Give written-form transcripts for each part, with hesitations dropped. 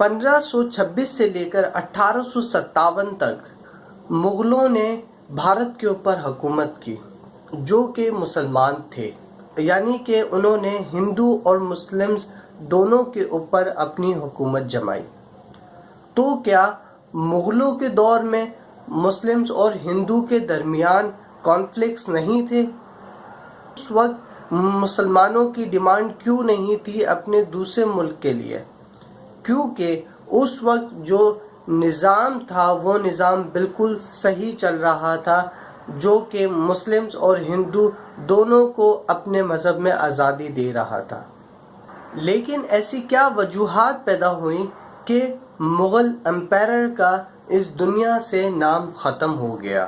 1526 سے لے کر 1857 تک مغلوں نے بھارت کے اوپر حکومت کی، جو کہ مسلمان تھے، یعنی کہ انہوں نے ہندو اور مسلم دونوں کے اوپر اپنی حکومت جمائی۔ تو کیا مغلوں کے دور میں مسلمز اور ہندو کے درمیان کانفلکٹس نہیں تھے؟ اس وقت مسلمانوں کی ڈیمانڈ کیوں نہیں تھی اپنے دوسرے ملک کے لیے؟ کیونکہ اس وقت جو نظام تھا وہ نظام بالکل صحیح چل رہا تھا، جو کہ مسلمز اور ہندو دونوں کو اپنے مذہب میں آزادی دے رہا تھا۔ لیکن ایسی کیا وجوہات پیدا ہوئیں کہ مغل امپائر کا اس دنیا سے نام ختم ہو گیا؟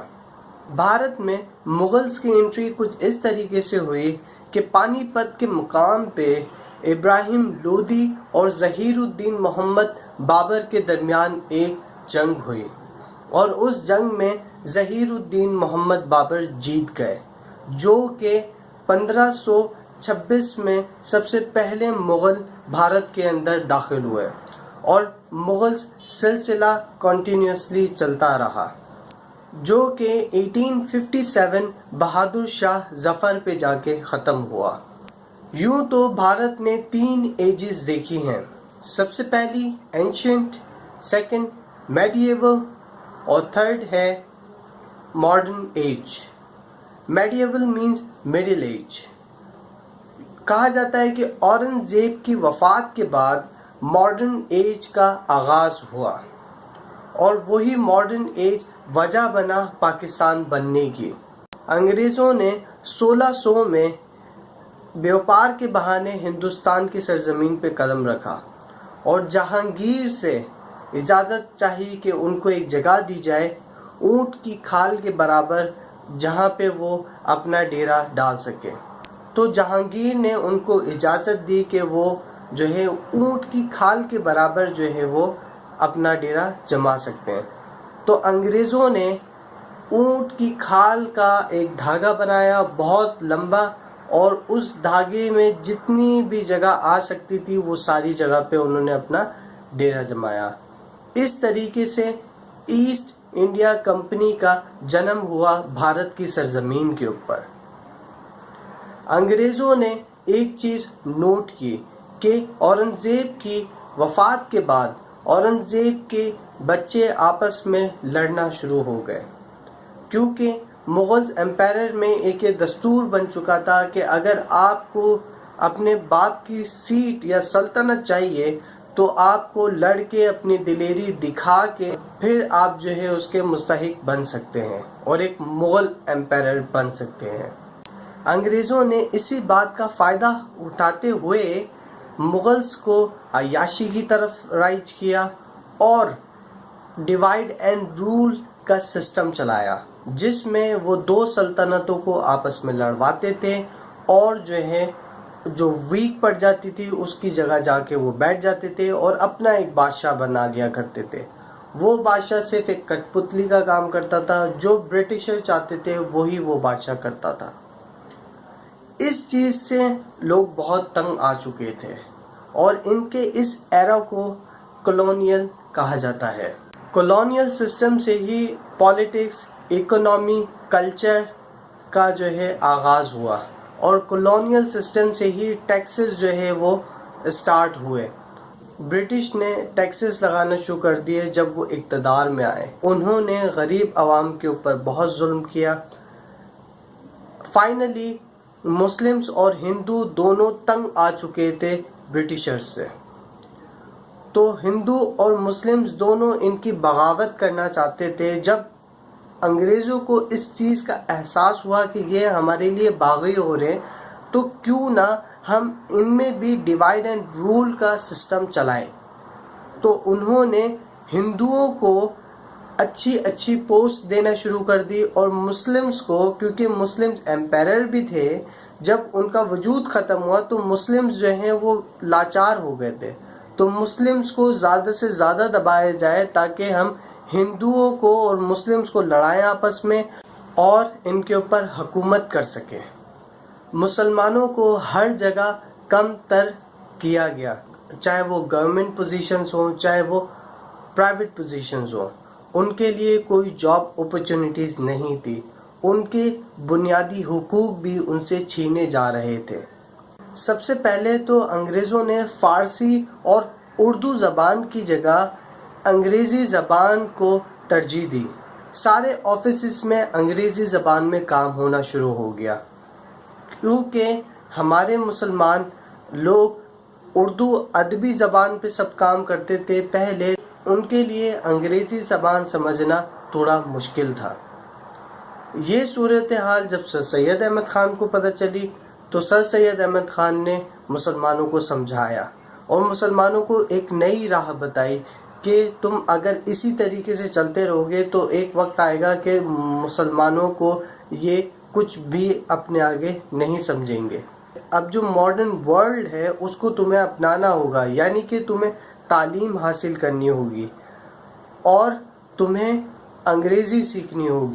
بھارت میں مغلز کی انٹری کچھ اس طریقے سے ہوئی کہ پانی پت کے مقام پہ ابراہیم لودھی اور ظہیر الدین محمد بابر کے درمیان ایک جنگ ہوئی، اور اس جنگ میں ظہیر الدین محمد بابر جیت گئے، جو کہ 1526 میں سب سے پہلے مغل بھارت کے اندر داخل ہوئے، اور مغل سلسلہ کنٹینیوسلی چلتا رہا، جو کہ 1857 بہادر شاہ ظفر پہ جا کے ختم ہوا۔ یوں تو بھارت نے 3 ایجز دیکھی ہیں، سب سے پہلی اینشنٹ، سیکنڈ میڈیول، اور تھرڈ ہے modern age. Medieval means middle age. کہا جاتا ہے کہ اورنگزیب کی وفات کے بعد ماڈرن ایج کا آغاز ہوا، اور وہی ماڈرن ایج وجہ بنا پاکستان بننے کی۔ انگریزوں نے 1600 میں بیوپار کے بہانے ہندوستان کی سرزمین پہ قدم رکھا، اور جہانگیر سے اجازت چاہی کہ ان کو ایک جگہ دی جائے اونٹ کی کھال کے برابر، جہاں پہ وہ اپنا ڈیرا ڈال سکے۔ تو جہانگیر نے ان کو اجازت دی کہ وہ جو ہے اونٹ کی کھال کے برابر جو ہے وہ اپنا ڈیرا جما سکتے ہیں۔ تو انگریزوں نے اونٹ کی کھال کا ایک دھاگا بنایا بہت لمبا، اور اس دھاگے میں جتنی بھی جگہ آ سکتی تھی وہ ساری جگہ پہ انہوں نے اپنا ڈیرا جمایا۔ اس طریقے سے ایسٹ انڈیا کمپنی کا جنم ہوا بھارت کی سرزمین کے اوپر۔ انگریزوں نے ایک چیز نوٹ کی کہ اورنگزیب کی وفات کے بعد اورنگزیب کے بچے آپس میں لڑنا شروع ہو گئے، کیونکہ مغل امپائر میں ایک یہ دستور بن چکا تھا کہ اگر آپ کو اپنے باپ کی سیٹ یا سلطنت چاہیے تو آپ کو لڑ کے اپنی دلیری دکھا کے پھر آپ جو ہے اس کے مستحق بن سکتے ہیں اور ایک مغل امپائر بن سکتے ہیں۔ انگریزوں نے اسی بات کا فائدہ اٹھاتے ہوئے مغلز کو عیاشی کی طرف رائج کیا اور ڈیوائیڈ اینڈ رول کا سسٹم چلایا، جس میں وہ 2 سلطنتوں کو آپس میں لڑواتے تھے، اور جو ویک پڑ جاتی تھی اس کی جگہ جا کے وہ بیٹھ جاتے تھے اور اپنا ایک بادشاہ بنا لیا کرتے تھے۔ وہ بادشاہ صرف ایک کٹ پتلی کا کام کرتا تھا، جو برٹشر چاہتے تھے وہی وہ بادشاہ کرتا تھا۔ اس چیز سے لوگ بہت تنگ آ چکے تھے، اور ان کے اس ایرا کو کولونیل کہا جاتا ہے۔ کولونیل سسٹم سے ہی پالیٹکس، اکنامی، کلچر کا جو ہے آغاز ہوا، اور کولونیل سسٹم سے ہی ٹیکسز جو ہے وہ اسٹارٹ ہوئے۔ برٹش نے ٹیکسز لگانا شروع کر دیے جب وہ اقتدار میں آئے۔ انہوں نے غریب عوام کے اوپر بہت ظلم کیا۔ فائنلی مسلمز اور ہندو دونوں تنگ آ چکے تھے برٹشرز سے، تو ہندو اور مسلمز دونوں ان کی بغاوت کرنا چاہتے تھے۔ جب انگریزوں کو اس چیز کا احساس ہوا کہ یہ ہمارے لیے باغی ہو رہے، تو کیوں نہ ہم ان میں بھی ڈیوائیڈ اینڈ رول کا سسٹم چلائیں۔ تو انہوں نے ہندوؤں کو اچھی پوسٹ دینا شروع کر دی، اور مسلمز کو، کیونکہ مسلمز امپائر بھی تھے، جب ان کا وجود ختم ہوا تو مسلمز جو ہیں وہ لاچار ہو گئے تھے، تو مسلمز کو زیادہ سے زیادہ دبایا جائے تاکہ ہم ہندوؤں کو اور مسلمز کو لڑائیں آپس میں اور ان کے اوپر حکومت کر سکیں۔ مسلمانوں کو ہر جگہ کم تر کیا گیا، چاہے وہ گورنمنٹ پوزیشنز ہوں چاہے وہ پرائیویٹ پوزیشنز ہوں، ان کے لیے کوئی جاب اپرچونٹیز نہیں تھی، ان کے بنیادی حقوق بھی ان سے چھینے جا رہے تھے۔ سب سے پہلے تو انگریزوں نے فارسی اور اردو زبان کی جگہ انگریزی زبان کو ترجیح دی۔ سارے آفیسز میں انگریزی زبان میں کام ہونا شروع ہو گیا، کیونکہ ہمارے مسلمان لوگ اردو ادبی زبان پہ سب کام کرتے تھے پہلے، ان کے لیے انگریزی زبان سمجھنا تھوڑا مشکل تھا۔ یہ صورتحال جب سر سید احمد خان کو پتہ چلی تو سر سید احمد خان نے مسلمانوں کو سمجھایا اور مسلمانوں کو ایک نئی راہ بتائی کہ تم اگر اسی طریقے سے چلتے رہو گے تو ایک وقت آئے گا کہ مسلمانوں کو یہ کچھ بھی اپنے آگے نہیں سمجھیں گے۔ اب جو ماڈرن ورلڈ ہے اس کو تمہیں اپنانا ہوگا، یعنی کہ تمہیں تعلیم حاصل کرنی ہوگی اور تمہیں انگریزی سیکھنی ہوگی۔